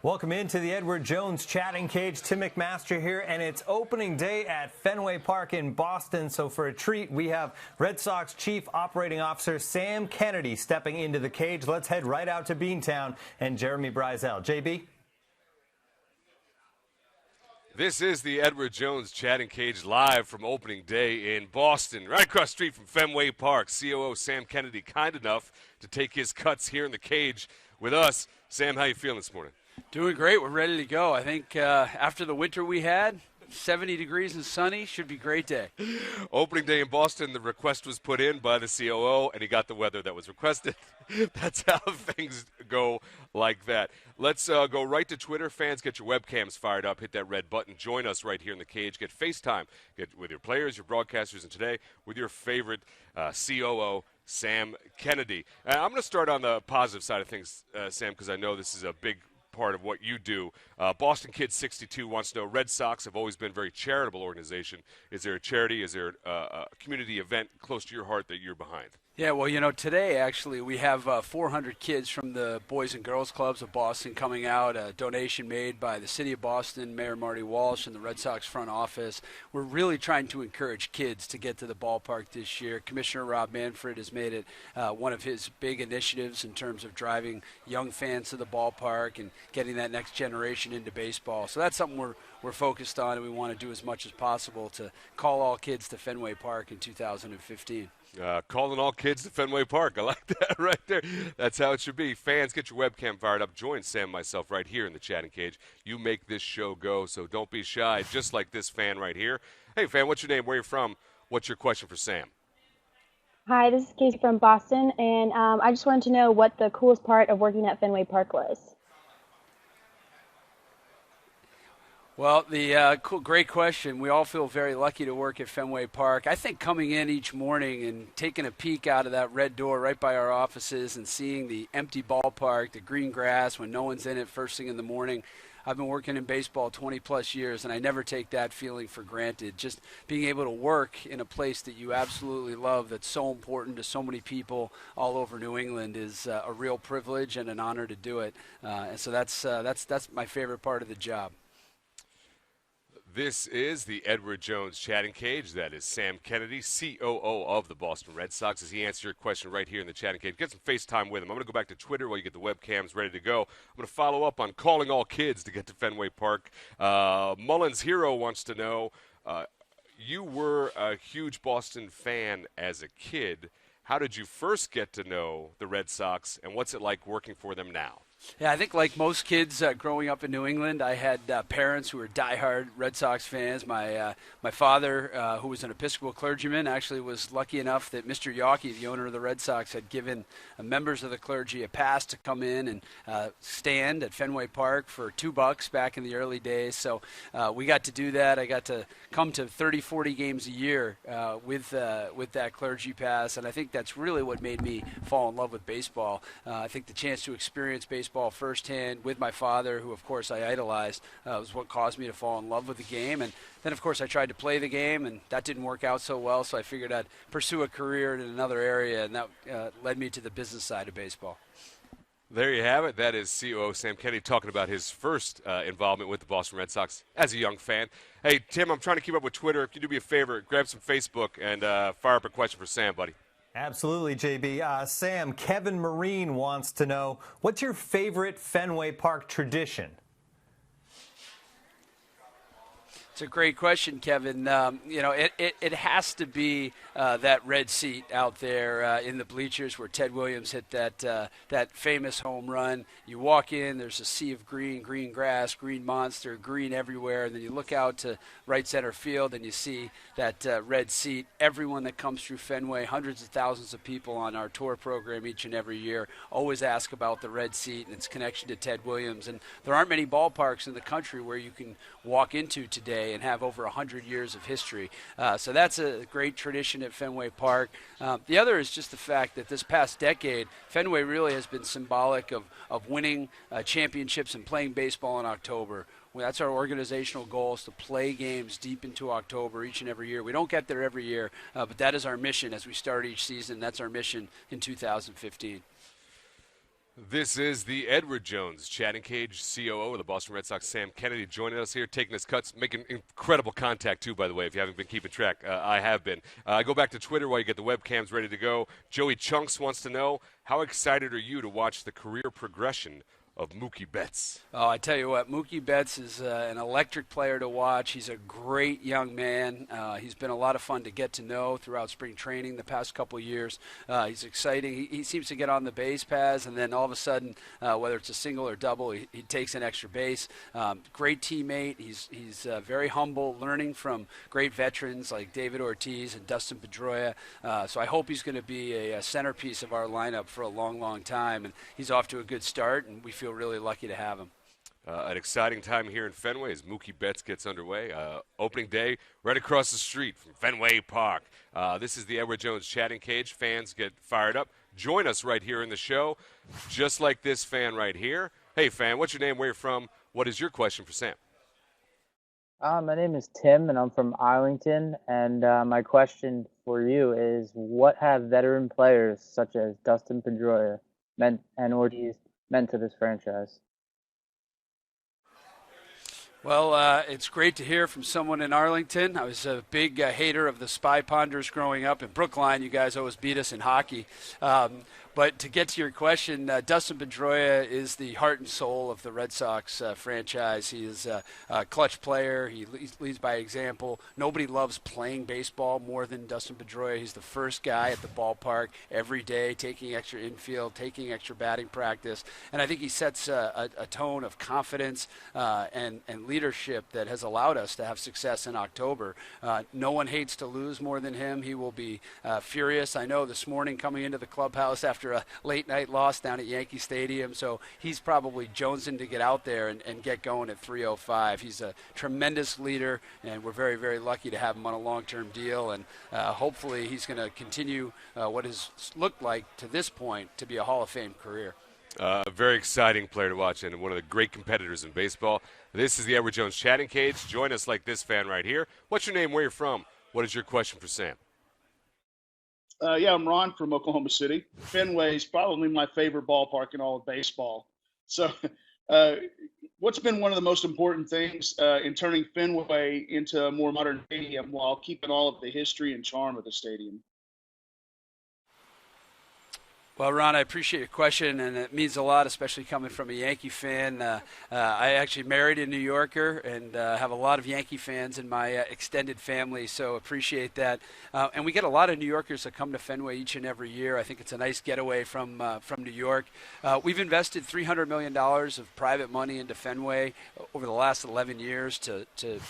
Welcome into the Edward Jones Chatting Cage. Tim McMaster here, and it's opening day at Fenway Park in Boston. So for a treat, we have Red Sox Chief Operating Officer Sam Kennedy stepping into the cage. Let's head right out to Beantown and Jeremy Breisel. JB? This is the Edward Jones Chatting Cage live from opening day in Boston, right across the street from Fenway Park. COO Sam Kennedy kind enough to take his cuts here in the cage with us. Sam, how you feeling this morning? Doing great. We're ready to go. I think after the winter we had, 70 degrees and sunny, should be a great day. Opening day in Boston, the request was put in by the COO, and he got the weather that was requested. That's how things go like that. Let's go right to Twitter. Fans, get your webcams fired up. Hit that red button. Join us right here in the cage. Get FaceTime. Get with your players, your broadcasters, and today with your favorite COO, Sam Kennedy. I'm going to start on the positive side of things, Sam, because I know this is a big part of what you do. Boston Kid 62 wants to know, Red Sox have always been a very charitable organization. Is there a charity, is there a community event close to your heart that you're behind? Yeah, well, you know, today actually we have 400 kids from the Boys and Girls Clubs of Boston coming out, a donation made by the City of Boston, Mayor Marty Walsh, and the Red Sox front office. We're really trying to encourage kids to get to the ballpark this year. Commissioner Rob Manfred has made it one of his big initiatives in terms of driving young fans to the ballpark and getting that next generation into baseball. So that's something we're focused on, and we want to do as much as possible to call all kids to Fenway Park in 2015. Calling all kids to Fenway Park. I like that right there. That's how it should be. Fans, get your webcam fired up. Join Sam and myself right here in the chatting cage. You make this show go, so don't be shy, just like this fan right here. Hey, fan, what's your name? Where are you from? What's your question for Sam? Hi, this is Casey from Boston, and I just wanted to know what the coolest part of working at Fenway Park was. Well, great question. We all feel very lucky to work at Fenway Park. I think coming in each morning and taking a peek out of that red door right by our offices and seeing the empty ballpark, the green grass when no one's in it first thing in the morning. I've been working in baseball 20-plus years, and I never take that feeling for granted. Just being able to work in a place that you absolutely love, that's so important to so many people all over New England, is a real privilege and an honor to do it. And so that's my favorite part of the job. This is the Edward Jones Chatting Cage. That is Sam Kennedy, COO of the Boston Red Sox, as he answers your question right here in the Chatting Cage. Get some FaceTime with him. I'm going to go back to Twitter while you get the webcams ready to go. I'm going to follow up on calling all kids to get to Fenway Park. Mullins Hero wants to know, you were a huge Boston fan as a kid. How did you first get to know the Red Sox, and what's it like working for them now? Yeah, I think like most kids growing up in New England, I had parents who were diehard Red Sox fans. My father, who was an Episcopal clergyman, actually was lucky enough that Mr. Yawkey, the owner of the Red Sox, had given members of the clergy a pass to come in and stand at Fenway Park for $2 back in the early days. So we got to do that. I got to come to 30, 40 games a year with that clergy pass, and I think that's really what made me fall in love with baseball. I think the chance to experience baseball firsthand with my father, who of course I idolized, was what caused me to fall in love with the game. And then of course I tried to play the game, and that didn't work out so well, so I figured I'd pursue a career in another area, and that led me to the business side of baseball. There you have it. That is COO Sam Kennedy talking about his first involvement with the Boston Red Sox as a young fan. Hey, Tim, I'm trying to keep up with Twitter. If you do me a favor, grab some Facebook and fire up a question for Sam, buddy. Absolutely, JB. Sam, Kevin Marine wants to know, what's your favorite Fenway Park tradition? It's a great question, Kevin. It has to be that red seat out there in the bleachers where Ted Williams hit that famous home run. You walk in, there's a sea of green grass, green monster, green everywhere, and then you look out to right center field and you see that red seat. Everyone that comes through Fenway, hundreds of thousands of people on our tour program each and every year, always ask about the red seat and its connection to Ted Williams. And there aren't many ballparks in the country where you can walk into today and have over 100 years of history. So that's a great tradition at Fenway Park. The other is just the fact that this past decade, Fenway really has been symbolic of winning championships and playing baseball in October. Well, that's our organizational goal, is to play games deep into October each and every year. We don't get there every year, but that is our mission as we start each season. That's our mission in 2015. This is the Edward Jones Chatting Cage, COO of the Boston Red Sox, Sam Kennedy, joining us here, taking his cuts, making incredible contact, too, by the way, if you haven't been keeping track. I have been. Go back to Twitter while you get the webcams ready to go. Joey Chunks wants to know, how excited are you to watch the career progression of Mookie Betts? Oh, I tell you what, Mookie Betts is an electric player to watch. He's a great young man. He's been a lot of fun to get to know throughout spring training the past couple of years. He's exciting. He seems to get on the base paths, and then all of a sudden, whether it's a single or double, he takes an extra base. Great teammate. He's very humble, learning from great veterans like David Ortiz and Dustin Pedroia. So I hope he's going to be a centerpiece of our lineup for a long, long time. And he's off to a good start, and we feel really lucky to have him. An exciting time here in Fenway as Mookie Betts gets underway. Opening day right across the street from Fenway Park. This is the Edward Jones Chatting Cage. Fans get fired up. Join us right here in the show, just like this fan right here. Hey, fan, what's your name? Where you from? What is your question for Sam? My name is Tim, and I'm from Arlington. And my question for you is, what have veteran players such as Dustin Pedroia and Ortiz meant to this franchise? Well, it's great to hear from someone in Arlington. I was a big hater of the Spy Ponders growing up in Brookline. You guys always beat us in hockey. But to get to your question, Dustin Pedroia is the heart and soul of the Red Sox franchise. He is a clutch player. He leads by example. Nobody loves playing baseball more than Dustin Pedroia. He's the first guy at the ballpark every day, taking extra infield, taking extra batting practice. And I think he sets a tone of confidence and leadership that has allowed us to have success in October. No one hates to lose more than him. He will be furious. I know this morning coming into the clubhouse after a late night loss down at Yankee Stadium, so he's probably jonesing to get out there and get going at 3:05. He's a tremendous leader, and we're very, very lucky to have him on a long-term deal, and hopefully he's going to continue what has looked like to this point to be a Hall of Fame career. A very exciting player to watch and one of the great competitors in baseball. This is the Edward Jones Chatting Cage. Join us like this fan right here. What's your name? Where you're from? What is your question for Sam? I'm Ron from Oklahoma City. Fenway is probably my favorite ballpark in all of baseball. So what's been one of the most important things in turning Fenway into a more modern stadium while keeping all of the history and charm of the stadium? Well, Ron, I appreciate your question, and it means a lot, especially coming from a Yankee fan. I actually married a New Yorker and have a lot of Yankee fans in my extended family, so appreciate that. And we get a lot of New Yorkers that come to Fenway each and every year. I think it's a nice getaway from New York. We've invested $300 million of private money into Fenway over the last 11 years to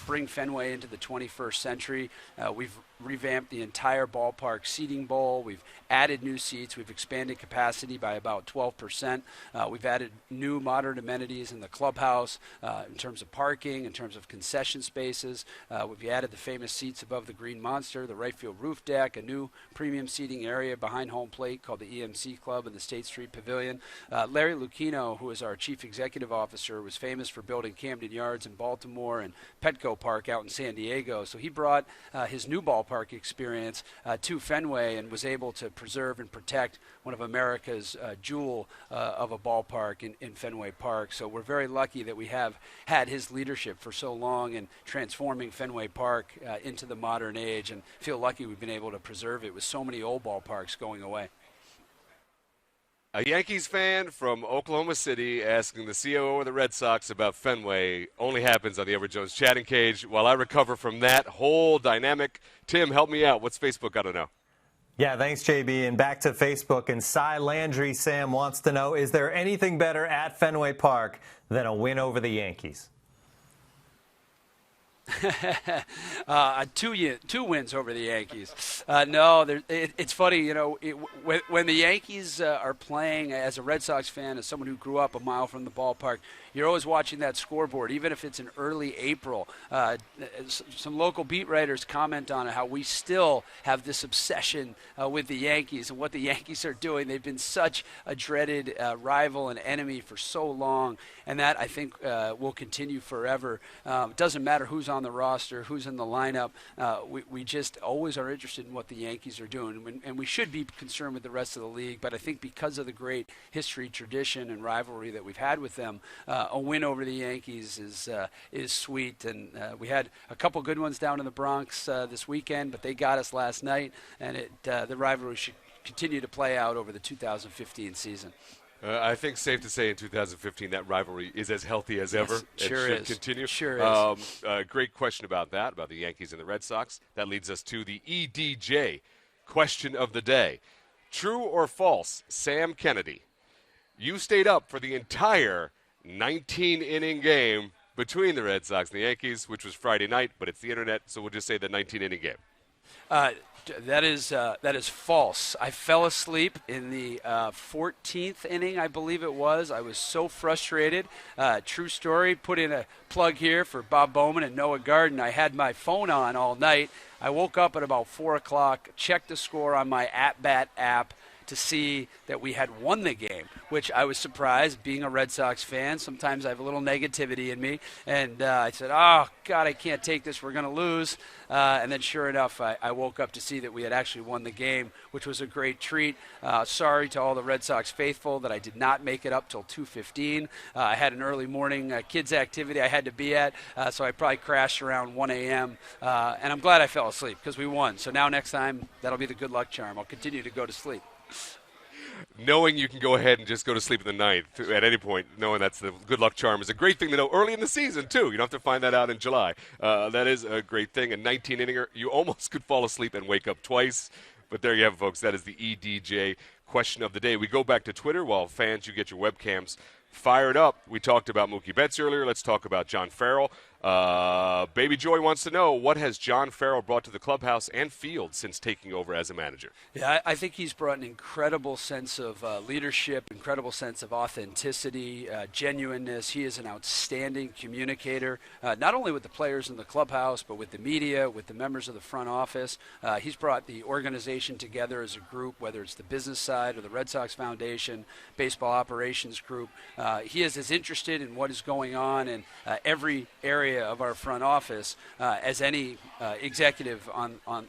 bring Fenway into the 21st century. We've revamped the entire ballpark seating bowl. We've added new seats. We've expanded capacity by about 12%. We've added new modern amenities in the clubhouse in terms of parking, in terms of concession spaces. We've added the famous seats above the Green Monster, the right field roof deck, a new premium seating area behind home plate called the EMC Club in the State Street Pavilion. Larry Lucchino, who is our chief executive officer, was famous for building Camden Yards in Baltimore and Petco Park out in San Diego. So he brought his new ballpark experience to Fenway and was able to preserve and protect one of America's jewel of a ballpark in Fenway Park. So we're very lucky that we have had his leadership for so long in transforming Fenway Park into the modern age, and feel lucky we've been able to preserve it with so many old ballparks going away. A Yankees fan from Oklahoma City asking the COO of the Red Sox about Fenway only happens on the Edward Jones Chatting Cage. While I recover from that whole dynamic, Tim, help me out. What's Facebook got to know? Yeah, thanks, JB. And back to Facebook. And Cy Landry, Sam, wants to know, is there anything better at Fenway Park than a win over the Yankees? Two wins over the Yankees. No, it's funny, you know, when the Yankees are playing, as a Red Sox fan, as someone who grew up a mile from the ballpark, you're always watching that scoreboard, even if it's in early April. Some local beat writers comment on how we still have this obsession with the Yankees and what the Yankees are doing. They've been such a dreaded rival and enemy for so long, and that, I think, will continue forever. It doesn't matter who's on the roster, who's in the lineup. We just always are interested in what the Yankees are doing, and we should be concerned with the rest of the league. But I think because of the great history, tradition, and rivalry that we've had with them, a win over the Yankees is sweet. And we had a couple good ones down in the Bronx this weekend, but they got us last night, and the rivalry should continue to play out over the 2015 season. I think safe to say in 2015 that rivalry is as healthy as ever. Yes, sure it should is. continue. Sure is. Great question about that, about the Yankees and the Red Sox. That leads us to the EDJ question of the day. True or false, Sam Kennedy, you stayed up for the entire 19-inning game between the Red Sox and the Yankees, which was Friday night, but it's the internet, so we'll just say the 19-inning game. That is false. I fell asleep in the 14th inning, I believe it was. I was so frustrated. True story. Put in a plug here for Bob Bowman and Noah Garden. I had my phone on all night. I woke up at about 4 o'clock, checked the score on my at-bat app to see that we had won the game, which I was surprised. Being a Red Sox fan, sometimes I have a little negativity in me. And I said, oh, God, I can't take this. We're going to lose. And then sure enough, I woke up to see that we had actually won the game, which was a great treat. Sorry to all the Red Sox faithful that I did not make it up till 2:15. I had an early morning kids activity I had to be at, so I probably crashed around 1 a.m. And I'm glad I fell asleep because we won. So now next time, that'll be the good luck charm. I'll continue to go to sleep. Knowing you can go ahead and just go to sleep in the ninth at any point, knowing that's the good luck charm, is a great thing to know early in the season, too. You don't have to find that out in July. That is a great thing. A 19-inninger, you almost could fall asleep and wake up twice. But there you have it, folks. That is the EDJ question of the day. We go back to Twitter while fans, you get your webcams fired up. We talked about Mookie Betts earlier. Let's talk about John Farrell. Baby Joy wants to know, what has John Farrell brought to the clubhouse and field since taking over as a manager? Yeah, I think he's brought an incredible sense of leadership, incredible sense of authenticity, genuineness. He is an outstanding communicator, not only with the players in the clubhouse, but with the media, with the members of the front office. He's brought the organization together as a group, whether it's the business side or the Red Sox Foundation, baseball operations group. He is as interested in what is going on in every area of our front office as any executive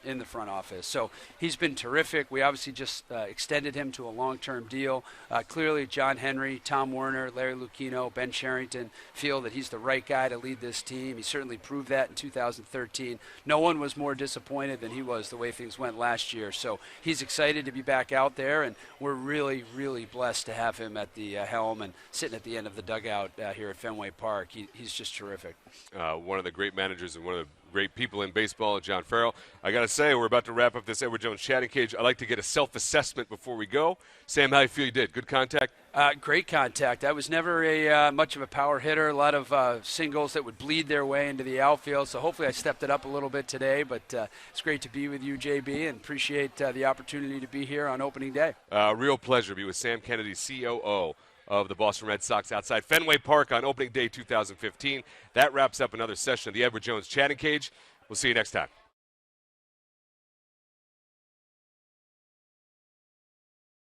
in the front office. So he's been terrific. We obviously just extended him to a long-term deal. Clearly, John Henry, Tom Werner, Larry Lucchino, Ben Cherington feel that he's the right guy to lead this team. He certainly proved that in 2013. No one was more disappointed than he was the way things went last year. So he's excited to be back out there, and we're really, really blessed to have him at the helm and sitting at the end of the dugout here at Fenway Park. He's just terrific. One of the great managers and one of the great people in baseball, John Farrell. I got to say, we're about to wrap up this Edward Jones chatting cage. I'd like to get a self-assessment before we go. Sam, how you feel you did? Good contact? Great contact. I was never much of a power hitter, a lot of singles that would bleed their way into the outfield, so hopefully I stepped it up a little bit today, but it's great to be with you, JB, and appreciate the opportunity to be here on opening day. Real pleasure to be with Sam Kennedy, COO of the Boston Red Sox outside Fenway Park on opening day 2015. That wraps up another session of the Edward Jones chatting cage. We'll see you next time.